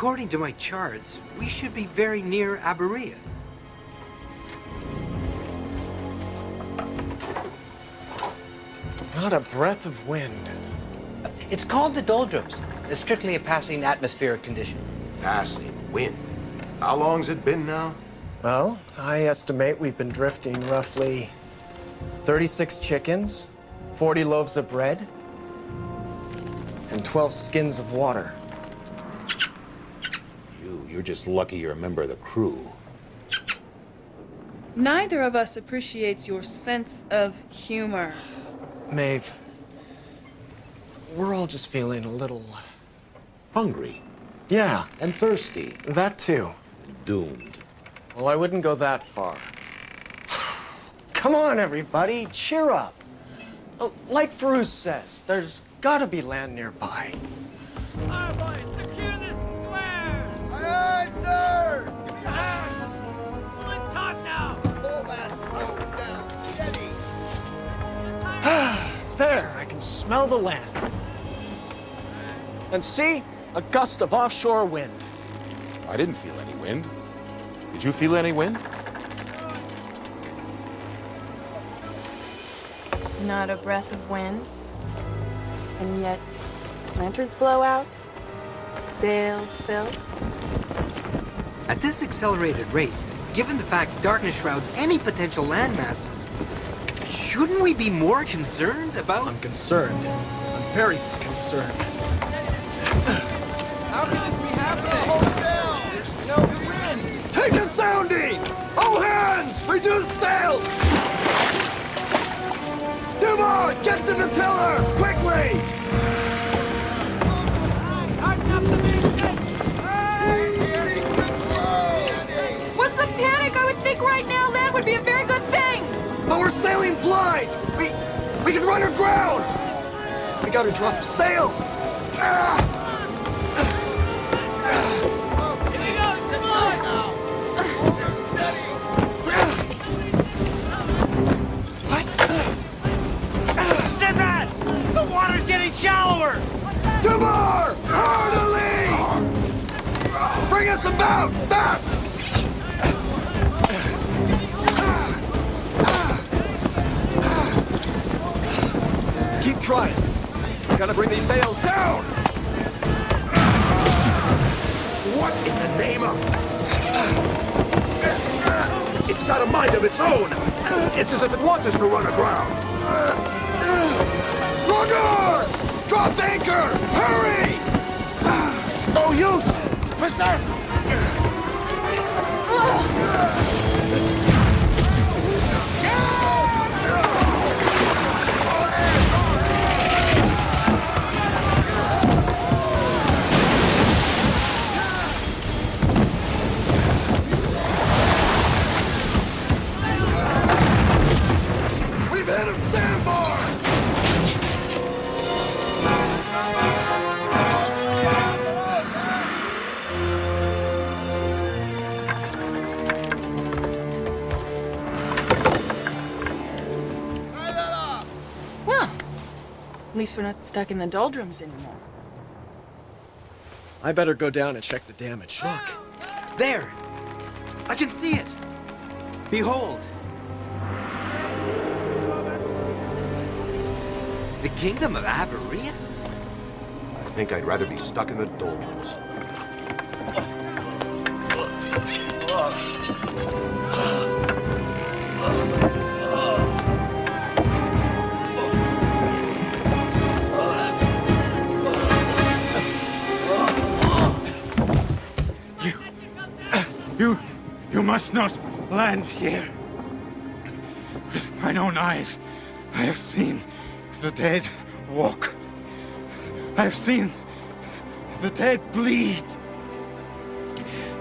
According to my charts, we should be very near Abaria. Not a breath of wind. It's called the doldrums. It's strictly a passing atmospheric condition. Passing wind. How long's it been now? Well, I estimate we've been drifting roughly 36 chickens, 40 loaves of bread, and 12 skins of water. You're just lucky you're a member of the crew. Neither of us appreciates your sense of humor. Maeve, we're all just feeling a little... Hungry Yeah, and thirsty. that too. Doomed. Well, I wouldn't go that far. Come on, everybody, cheer up. Like Firouz says, there's gotta be land nearby. All right, boys, secure this square. Aye, aye, sir! Give me a hand! Pull it taut now. Pull that rope down. Steady! There, I can smell the land. And see, a gust of offshore wind. I didn't feel any wind. Did you feel any wind? Not a breath of wind. And yet, lanterns blow out, sails fill. At this accelerated rate, given the fact darkness shrouds any potential land masses, shouldn't we be more concerned about... I'm concerned. I'm very concerned. How can this be happening? Hold down! There's no wind! Take a sounding! All hands! Reduce sails! Doubar, get to the tiller! Quickly! What's the panic? I would think right now land would be a very good thing. But we're sailing blind! We can run aground! We gotta drop sail! Sinbad! The water's getting shallower! Doubar! Hard alee! Bring us about! Fast! Keep trying. Gotta bring these sails down! What in the name of... It's got a mind of its own! It's as if it wants us to run aground! Rongar! Drop anchor! Hurry! It's no use! It's possessed! We've hit a sandbar! Well, at least we're not stuck in the doldrums anymore. I better go down and check the damage. Look! There! I can see it! Behold! The kingdom of Abaria? I think I'd rather be stuck in the doldrums. You must not land here. With mine own eyes, I have seen the dead walk. I have seen the dead bleed.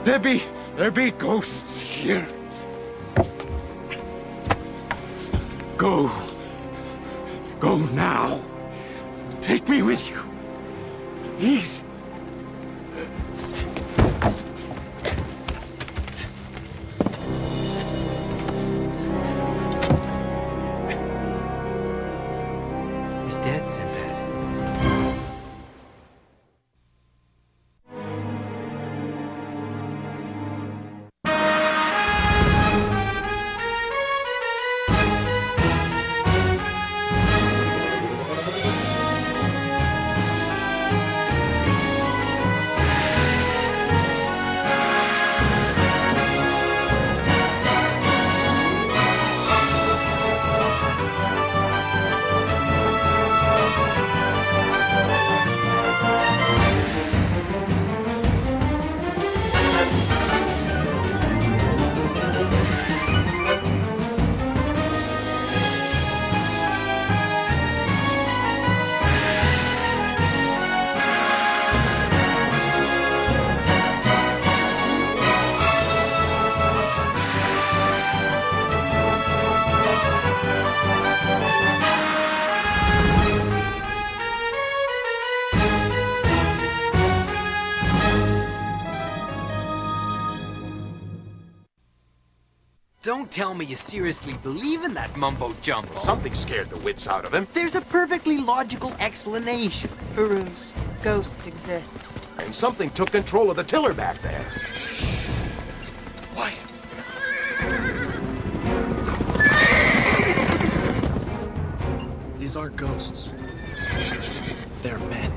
There be ghosts here. Go. Go now. Take me with you. Please. He's dead, Sinbad. Don't tell me you seriously believe in that mumbo-jumbo. Something scared the wits out of him. There's a perfectly logical explanation. Firouz, ghosts exist. And something took control of the tiller back there. Quiet. These aren't ghosts. They're men.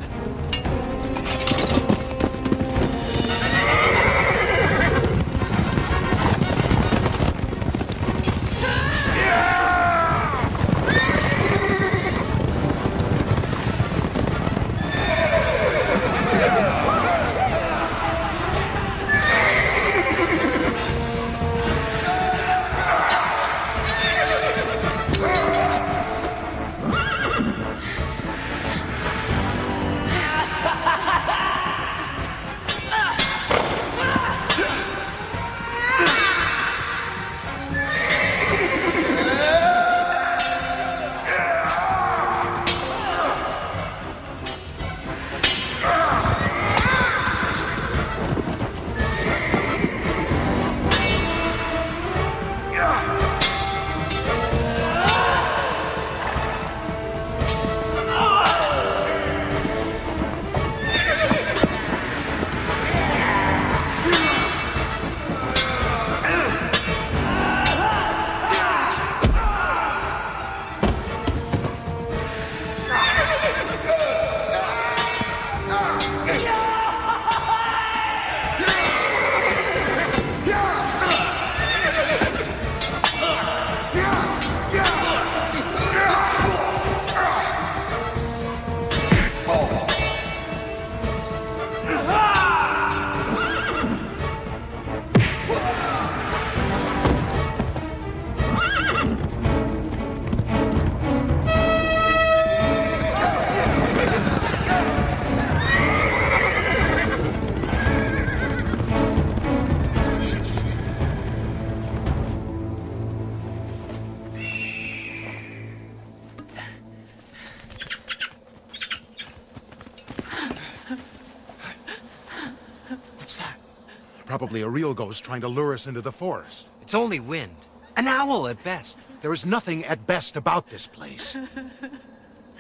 Probably a real ghost trying to lure us into the forest. It's only wind. An owl at best. There is nothing at best about this place.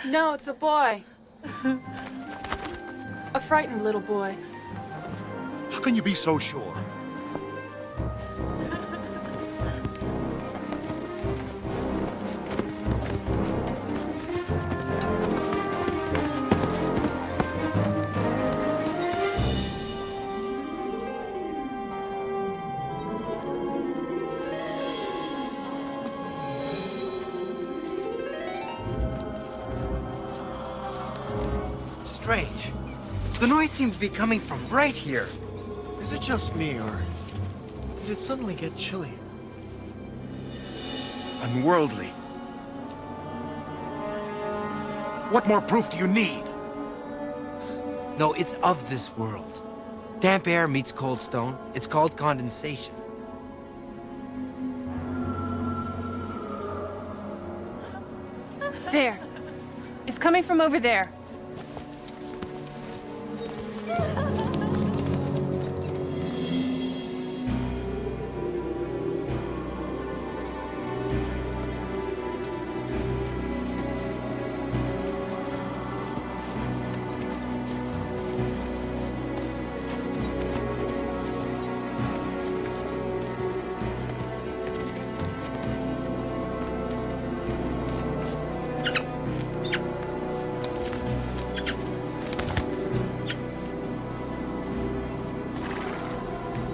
No, it's a boy. A frightened little boy. How can you be so sure? Strange. The noise seems to be coming from right here. Is it just me, or did it suddenly get chilly? Unworldly. What more proof do you need? No, it's of this world. Damp air meets cold stone. It's called condensation. There. It's coming from over there.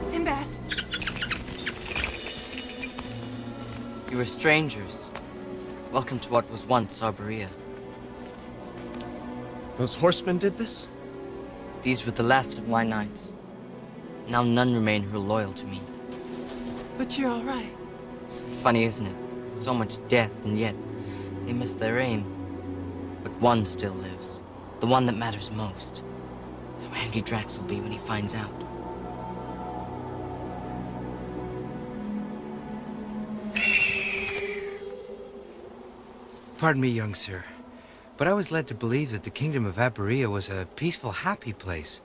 Sinbad. You are strangers. Welcome to what was once Arborea. Those horsemen did this? These were the last of my knights. Now none remain who are loyal to me. But you're all right. Funny, isn't it? So much death, and yet they miss their aim. But one still lives. The one that matters most. How angry Drax will be when he finds out. Pardon me, young sir, but I was led to believe that the kingdom of Arborea was a peaceful, happy place,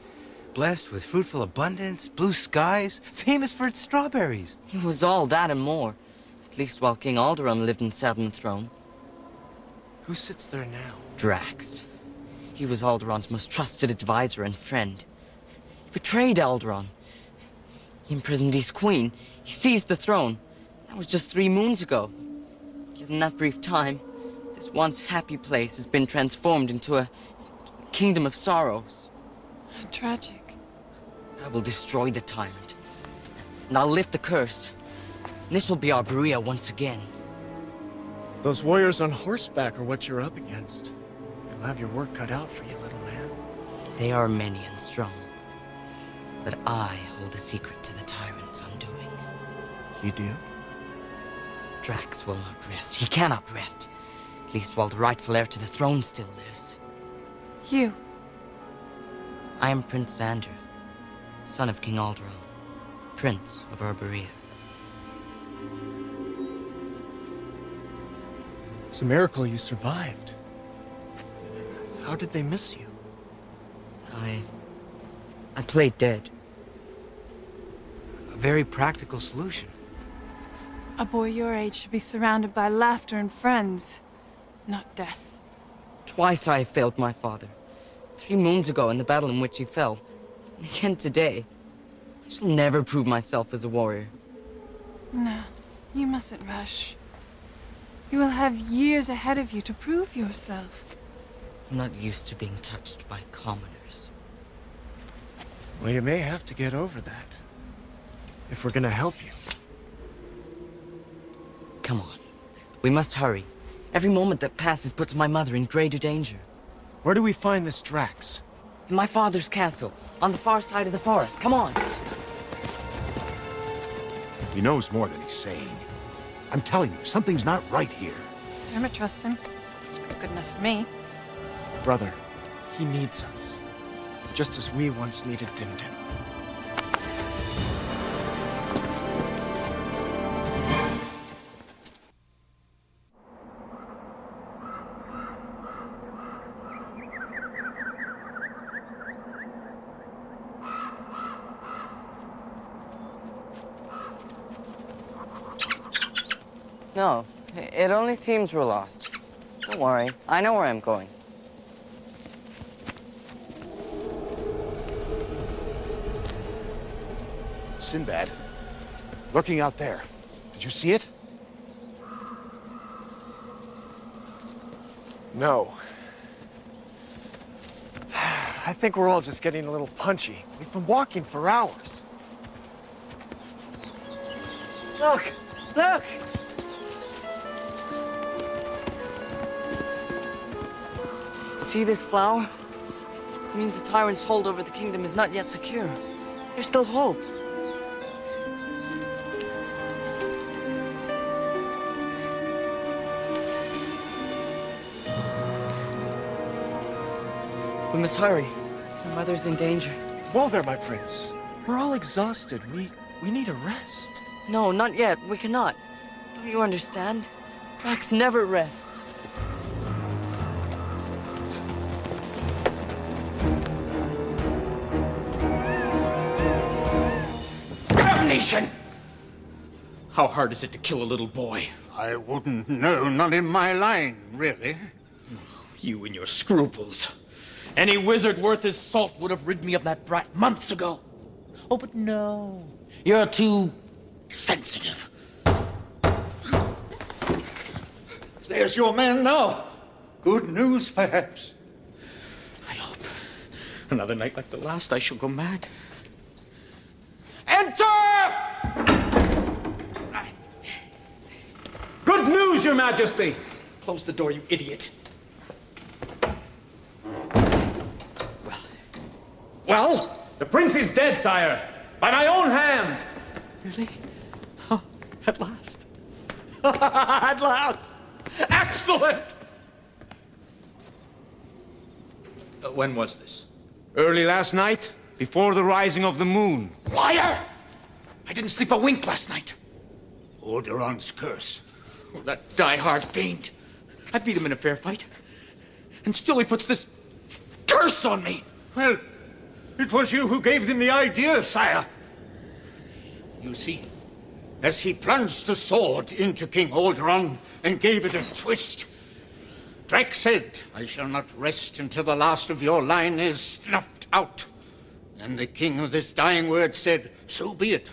blessed with fruitful abundance, blue skies, famous for its strawberries. It was all that and more. At least while King Alderaan lived and sat on the throne. Who sits there now? Drax. He was Alderaan's most trusted advisor and friend. He betrayed Alderaan. He imprisoned his queen. He seized the throne. That was just 3 moons ago. Yet in that brief time, this once happy place has been transformed into a kingdom of sorrows. Tragic. I will destroy the tyrant. And I'll lift the curse. And this will be our Berea once again. Those warriors on horseback are what you're up against. You'll have your work cut out for you, little man. They are many and strong. But I hold the secret to the tyrant's undoing. You do? Drax will not rest. He cannot rest. At least while the rightful heir to the throne still lives. You. I am Prince Xander, son of King Alderaan, Prince of Berea. It's a miracle you survived. How did they miss you? I played dead. A very practical solution. A boy your age should be surrounded by laughter and friends, not death. Twice I have failed my father. 3 moons ago in the battle in which he fell. And again today. I shall never prove myself as a warrior. No, you mustn't rush. You will have years ahead of you to prove yourself. I'm not used to being touched by commoners. Well, you may have to get over that. If we're gonna help you. Come on. We must hurry. Every moment that passes puts my mother in greater danger. Where do we find this Drax? In my father's castle, on the far side of the forest. Come on. He knows more than he's saying. I'm telling you, something's not right here. Dermot trusts him. It's good enough for me. Brother, he needs us. Just as we once needed Dimdim. No, it only seems we're lost. Don't worry, I know where I'm going. Sinbad, lurking out there. Did you see it? No. I think we're all just getting a little punchy. We've been walking for hours. Look! Look! See this flower? It means the tyrant's hold over the kingdom is not yet secure. There's still hope. We must hurry. My mother's in danger. Whoa there, my prince. We're all exhausted. We need a rest. No, not yet. We cannot. Don't you understand? Drax never rests. Damnation! How hard is it to kill a little boy? I wouldn't know, not in my line, really. You and your scruples. Any wizard worth his salt would have rid me of that brat months ago. Oh, but no. You're too sensitive. There's your man now. Good news, perhaps. I hope. Another night like the last, I shall go mad. Enter! Good news, Your Majesty! Close the door, you idiot. Well, the prince is dead, sire. By my own hand. Really? Oh, at last. At last. Excellent! When was this? Early last night, before the rising of the moon. Liar! I didn't sleep a wink last night. Alderaan's curse. Oh, that die-hard fiend. I beat him in a fair fight. And still he puts this curse on me. Well, it was you who gave them the idea, sire. You see, as he plunged the sword into King Alderaan and gave it a twist. Drake said, "I shall not rest until the last of your line is snuffed out." And the king with his dying words said, "So be it.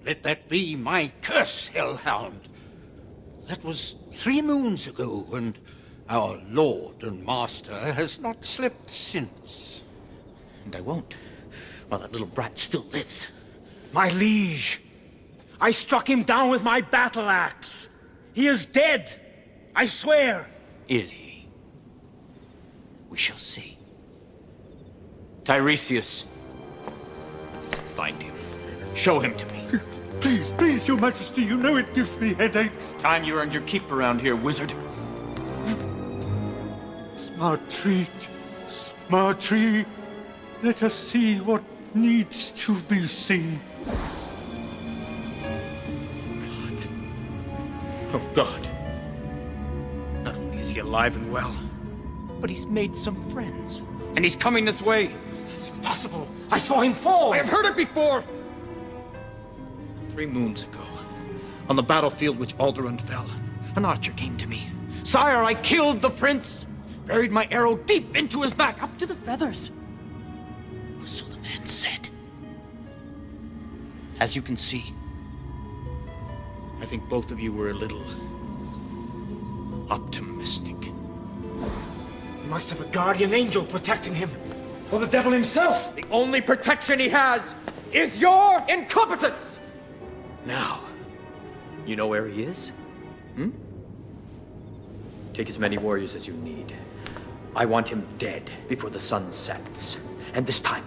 Let that be my curse, hellhound." That was 3 moons ago, and our lord and master has not slept since. And I won't, while that little brat still lives. My liege, I struck him down with my battle axe. He is dead, I swear. Is he? We shall see. Tiresias, find him. Show him to me. Please, please, your majesty, you know it gives me headaches. Time you earned your keep around here, wizard. Smart treat, smart tree. Let us see what needs to be seen. Oh, God. Not only is he alive and well, but he's made some friends. And he's coming this way. It's impossible. I saw him fall. I have heard it before! 3 moons ago, on the battlefield which Alderaan fell, an archer came to me. "Sire, I killed the prince, buried my arrow deep into his back, up to the feathers." So the man said. As you can see, I think both of you were a little optimistic. He must have a guardian angel protecting him. Or the devil himself. The only protection he has is your incompetence! Now, you know where he is? Take as many warriors as you need. I want him dead before the sun sets. And this time,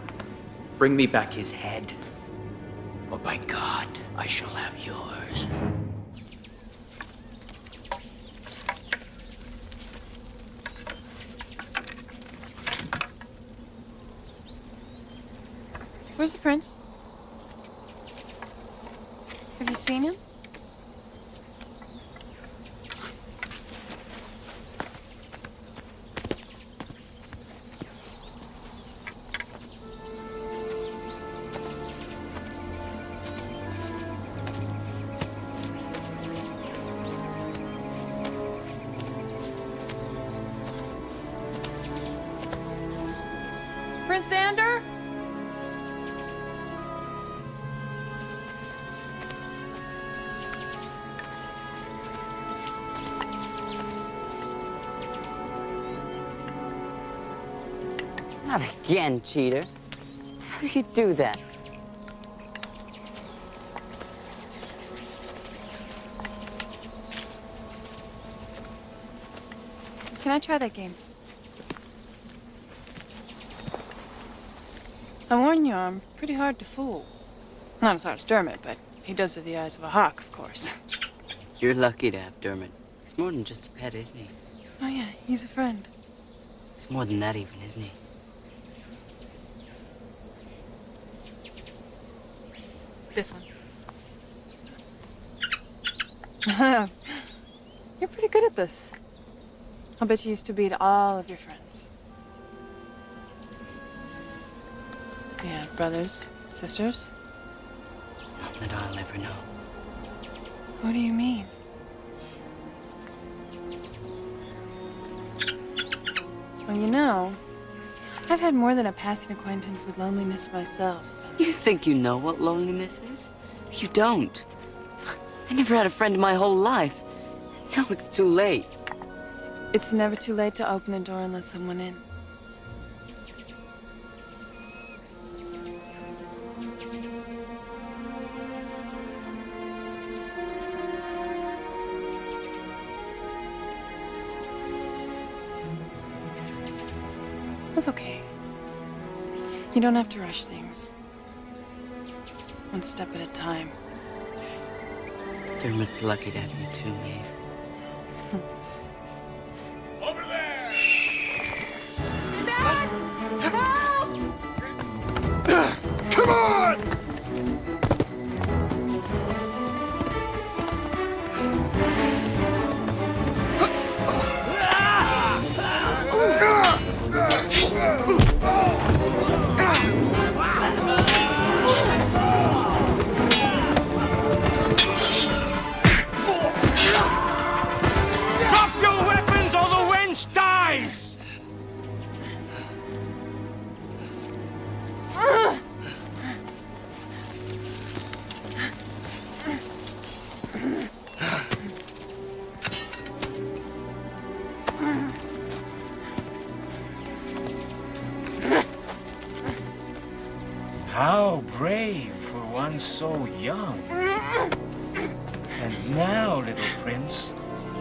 bring me back his head. Or by God, I shall have yours. Where's the prince? Have you seen him? Prince Xander? Not again, cheater. How do you do that? Can I try that game? I warn you, I'm pretty hard to fool. Not as hard as Dermot, but he does have the eyes of a hawk, of course. You're lucky to have Dermot. He's more than just a pet, isn't he? Oh yeah, he's a friend. He's more than that even, isn't he? This one. You're pretty good at this. I'll bet you used to beat all of your friends. Yeah, brothers, sisters? Not that I'll ever know. What do you mean? Well, you know, I've had more than a passing acquaintance with loneliness myself. You think you know what loneliness is? You don't. I never had a friend in my whole life. Now it's too late. It's never too late to open the door and let someone in. That's okay. You don't have to rush things. One step at a time. Dermot's lucky to have you too, Maeve. Over there! Sinbad! Help! Come on! How brave for one so young. And now, little prince,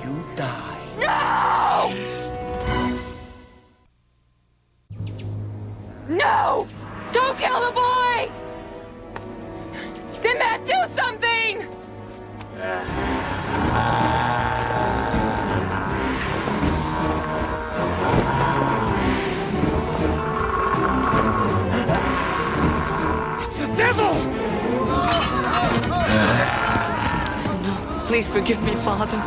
you die. No! No! Don't kill the boy! Sinbad, do something! It's the devil! No, please forgive me, Father.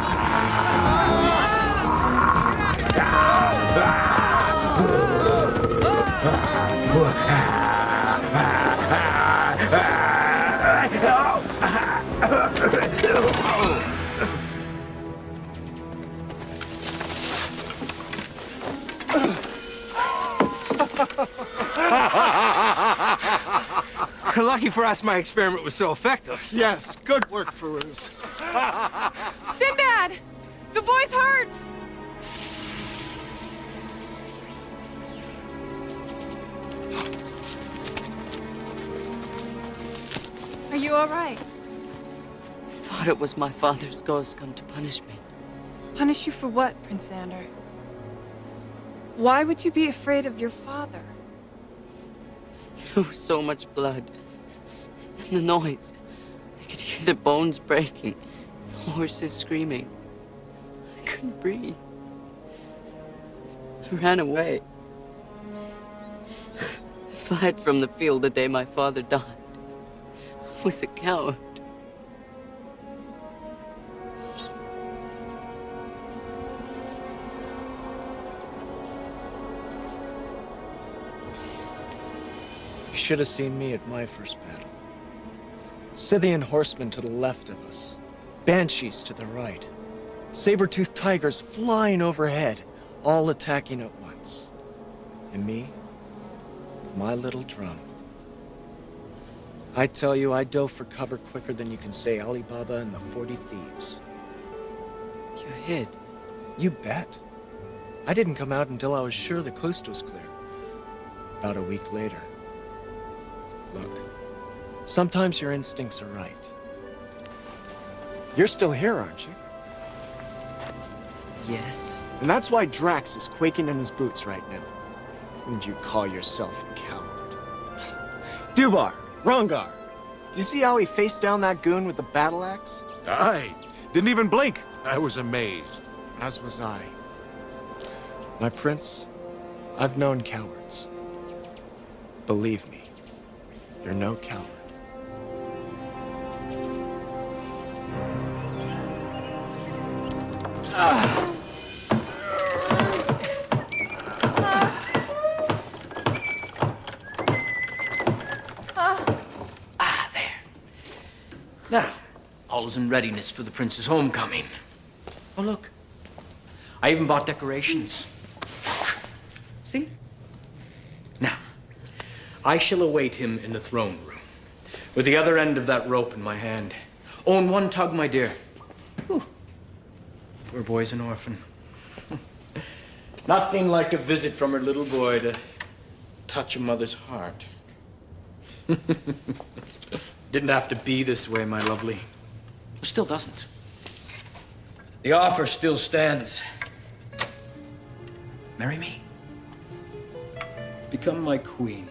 Lucky for us, my experiment was so effective. Yes, good work, Firouz. Sinbad! The boy's hurt! Are you all right? I thought it was my father's ghost come to punish me. Punish you for what, Prince Xander? Why would you be afraid of your father? There was so much blood. And the noise. I could hear the bones breaking. The horses screaming. I couldn't breathe. I ran away. I fled from the field the day my father died. I was a coward. You should have seen me at my first battle. Scythian horsemen to the left of us. Banshees to the right. Saber-toothed tigers flying overhead, all attacking at once. And me, with my little drum. I tell you, I dove for cover quicker than you can say Alibaba and the 40 Thieves. You hid. You bet. I didn't come out until I was sure the coast was clear. About a week later. Look, sometimes your instincts are right. You're still here, aren't you? Yes. And that's why Drax is quaking in his boots right now. And you call yourself a coward. Doubar, Rongar, you see how he faced down that goon with the battle axe? Aye. Didn't even blink. I was amazed. As was I. My prince, I've known cowards. Believe me, you're no coward. Now, all is in readiness for the prince's homecoming. Oh, look. I even bought decorations. See? Now, I shall await him in the throne room, with the other end of that rope in my hand. Oh, and one tug, my dear. Whew. Poor boy's an orphan. Nothing like a visit from her little boy to touch a mother's heart. Didn't have to be this way, my lovely. Still doesn't. The offer still stands. Marry me. Become my queen.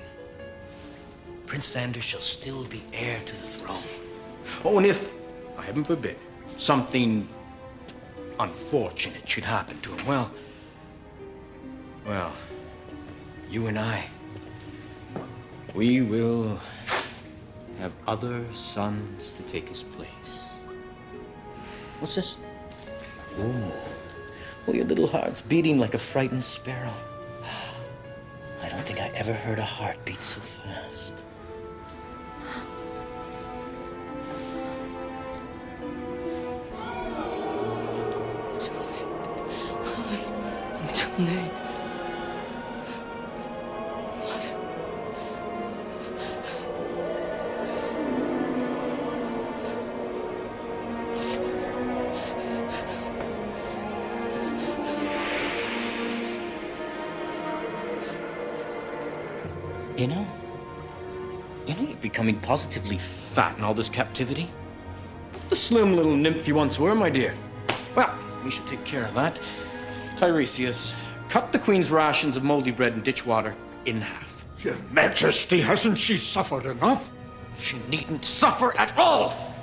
Prince Xander shall still be heir to the throne. Oh, and if, heaven forbid, something unfortunate should happen to him, well, you and I, we will have other sons to take his place. What's this? Oh, your little heart's beating like a frightened sparrow. I don't think I ever heard a heart beat so fast. I'm too late. You know, You know, you're becoming positively fat in all this captivity. The slim little nymph you once were, my dear. Well, we should take care of that. Tiresias, cut the queen's rations of moldy bread and ditch water in half. Your Majesty, hasn't she suffered enough? She needn't suffer at all!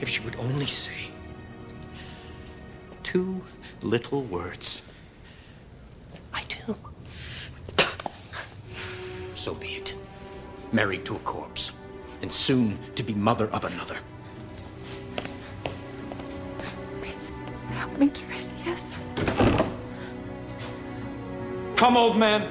If she would only say 2 little words. I do. So be it. Married to a corpse, and soon to be mother of another. Please, help me, Tiresias. Come, old man.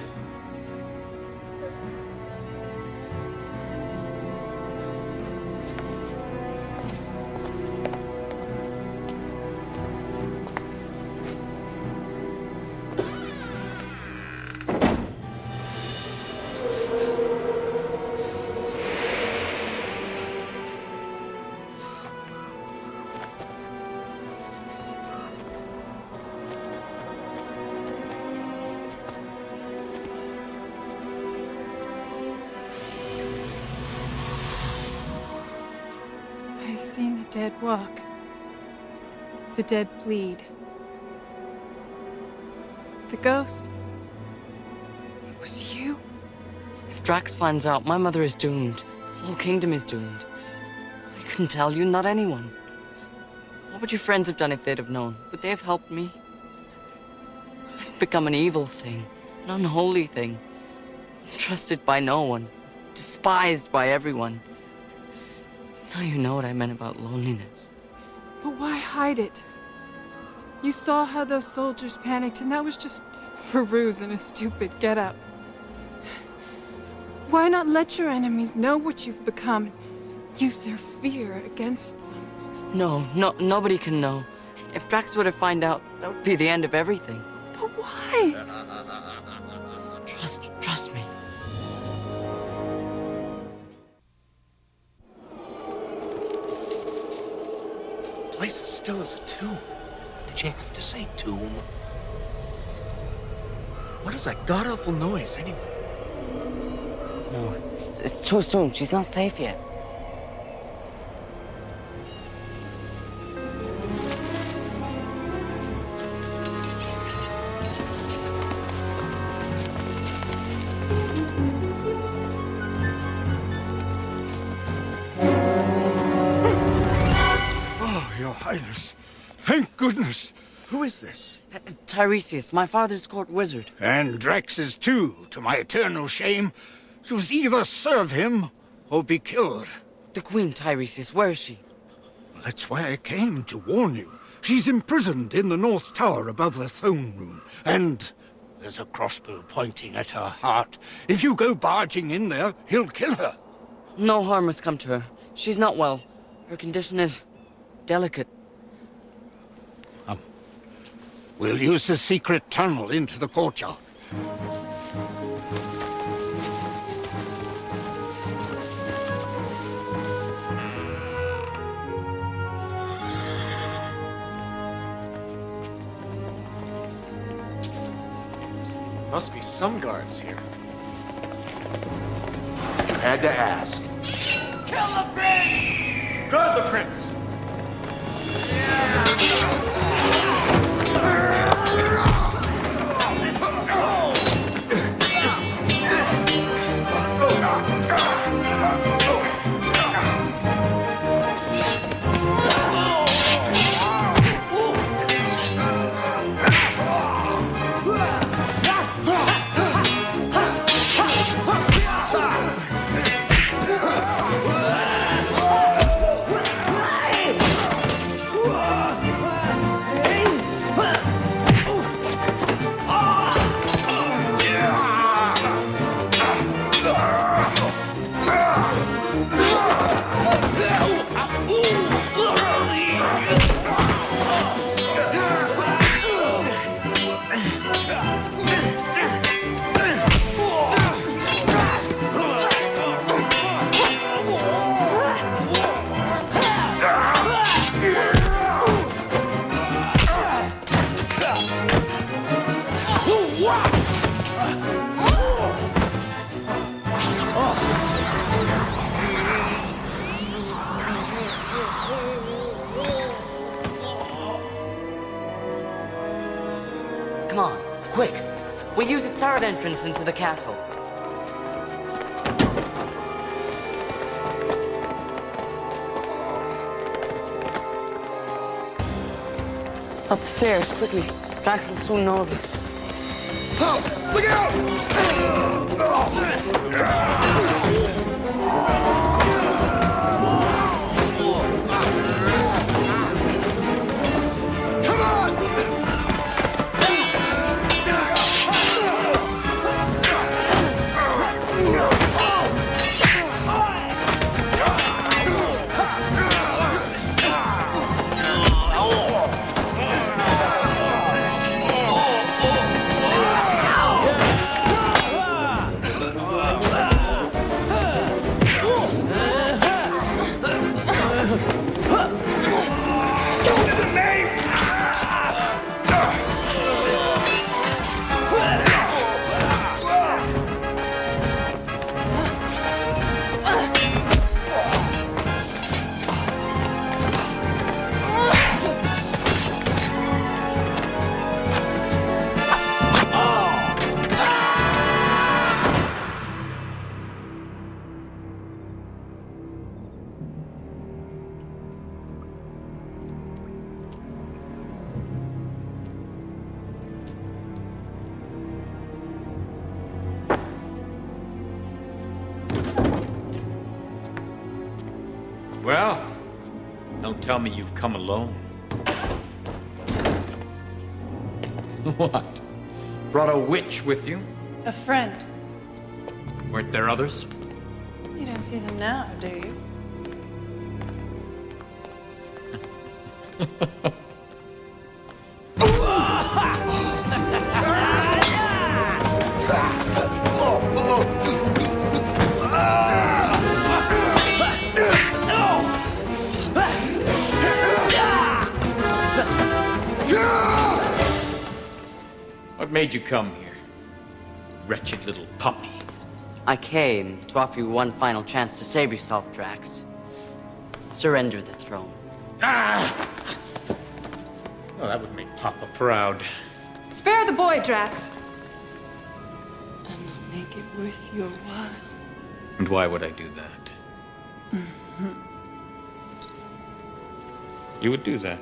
I've seen the dead walk. The dead bleed. The ghost. It was you? If Drax finds out, my mother is doomed. The whole kingdom is doomed. I couldn't tell you, not anyone. What would your friends have done if they'd have known? Would they have helped me? I've become an evil thing, an unholy thing. Trusted by no one, despised by everyone. Now you know what I meant about loneliness. But why hide it? You saw how those soldiers panicked, and that was just Firouz in a stupid getup. Why not let your enemies know what you've become and use their fear against them? No, nobody can know. If Drax were to find out, that would be the end of everything. But why? Trust me. The place is still as a tomb. Did you have to say tomb? What is that god-awful noise, anyway? No, it's too soon. She's not safe yet. Oh, Your Highness. Thank goodness. Who is this? Tiresias, my father's court wizard. And Drax's too, to my eternal shame. She was either serve him or be killed. The queen, Tiresias, where is she? That's why I came, to warn you. She's imprisoned in the North Tower above the throne room. And there's a crossbow pointing at her heart. If you go barging in there, he'll kill her. No harm has come to her. She's not well. Her condition is delicate. We'll use the secret tunnel into the courtyard. Must be some guards here. You had to ask. Kill the prince! Guard the prince! turret entrance into the castle. Up the stairs, quickly. Drax will soon know of us. Look out! Come on! Well, don't tell me you've come alone. What? Brought a witch with you? A friend. Weren't there others? You don't see them now, do you? What made you come here? Wretched little puppy. I came to offer you one final chance to save yourself, Drax. Surrender the throne. Ah! Well, that would make Papa proud. Spare the boy, Drax. And I'll make it worth your while. And why would I do that? You would do that?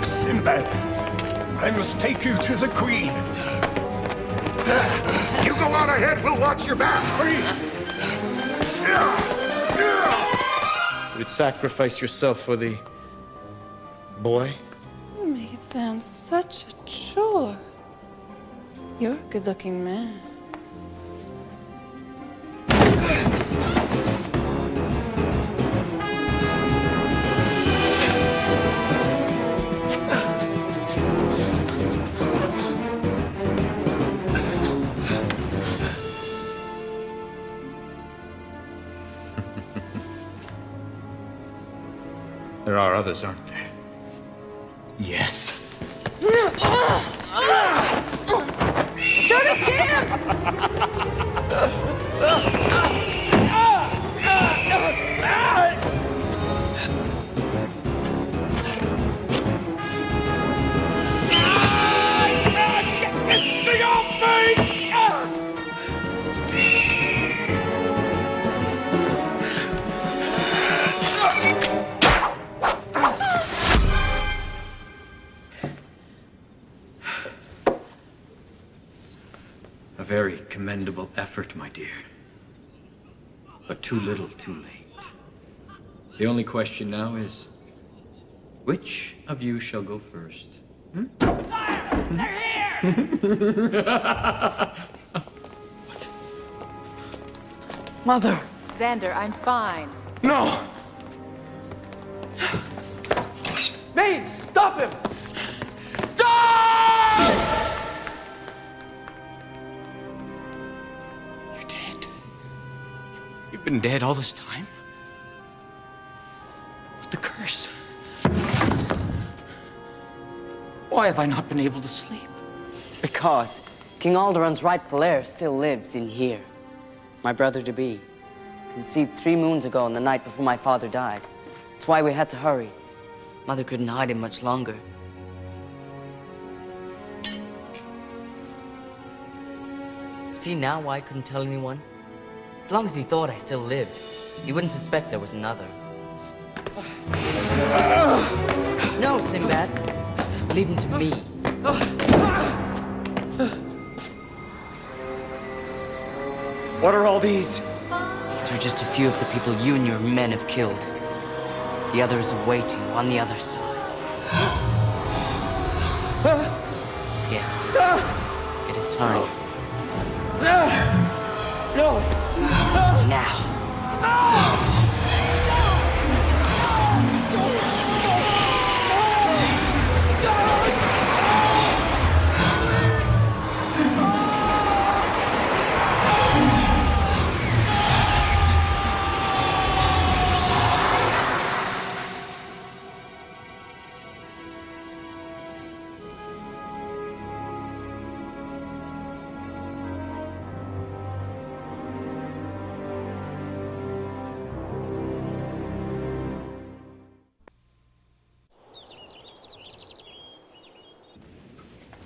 Sinbad, I must take you to the Queen. You go on ahead, we'll watch your back. You would sacrifice yourself for the boy? You make it sound such a chore. You're a good-looking man. There are others, aren't there? Yes. Don't get him! A very commendable effort, my dear. but too little too late. The only question now is, which of you shall go first? Sire! They're here! Mother! Xander, I'm fine. No! Maeve, stop him! You're dead. You've been dead all this time? But the curse. Why have I not been able to sleep? Because King Alderun's rightful heir still lives in here. My brother-to-be. Conceived 3 moons ago on the night before my father died. That's why we had to hurry. Mother couldn't hide him much longer. See now why I couldn't tell anyone? As long as he thought I still lived, he wouldn't suspect there was another. No, Sinbad. Leave him to me. What are all these? These are just a few of the people you and your men have killed. The others are waiting on the other side. Yes. It is time. Now.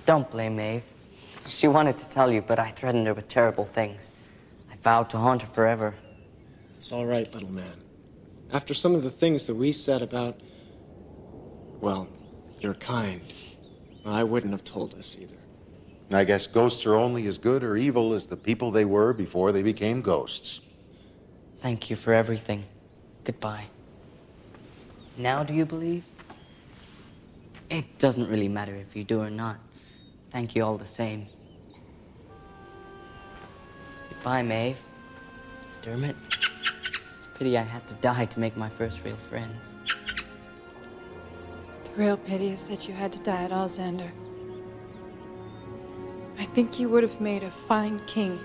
Don't blame Maeve. She wanted to tell you, but I threatened her with terrible things. I vowed to haunt her forever. It's all right, little man. After some of the things that we said about, well, your kind, I wouldn't have told us either. I guess ghosts are only as good or evil as the people they were before they became ghosts. Thank you for everything. Goodbye. Now do you believe? It doesn't really matter if you do or not. Thank you all the same. Goodbye, Maeve. Dermot. It's a pity I had to die to make my first real friends. The real pity is that you had to die at all, Xander. I think you would have made a fine king.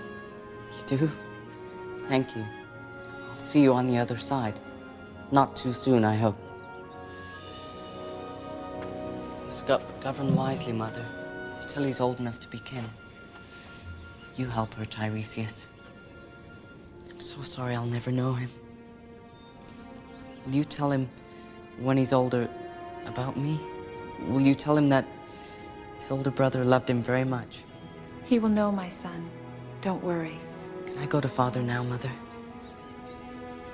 You do? Thank you. I'll see you on the other side. Not too soon, I hope. You must govern wisely, Mother, until he's old enough to be kin. You help her, Tiresias. I'm so sorry I'll never know him. Will you tell him when he's older about me? Will you tell him that his older brother loved him very much? He will know, my son. Don't worry. Can I go to Father now, Mother?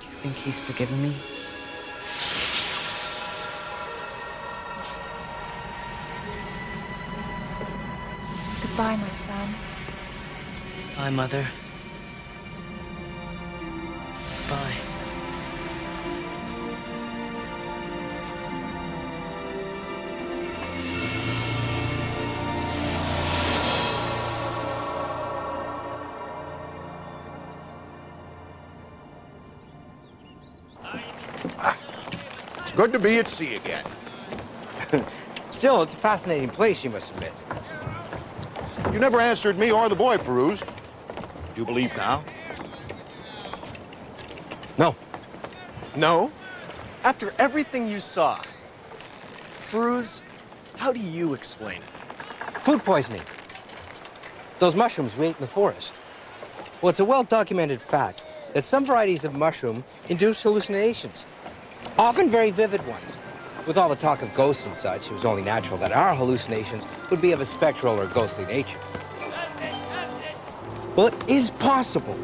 Do you think he's forgiven me? Yes. Goodbye, my son. Bye, Mother. Bye. It's good to be at sea again. Still, it's a fascinating place, you must admit. You never answered me or the boy, Firouz. Do you believe now? No. No? After everything you saw, Firouz, how do you explain it? Food poisoning. Those mushrooms we ate in the forest. Well, it's a well-documented fact that some varieties of mushroom induce hallucinations, often very vivid ones. With all the talk of ghosts and such, it was only natural that our hallucinations would be of a spectral or ghostly nature. Well, it is possible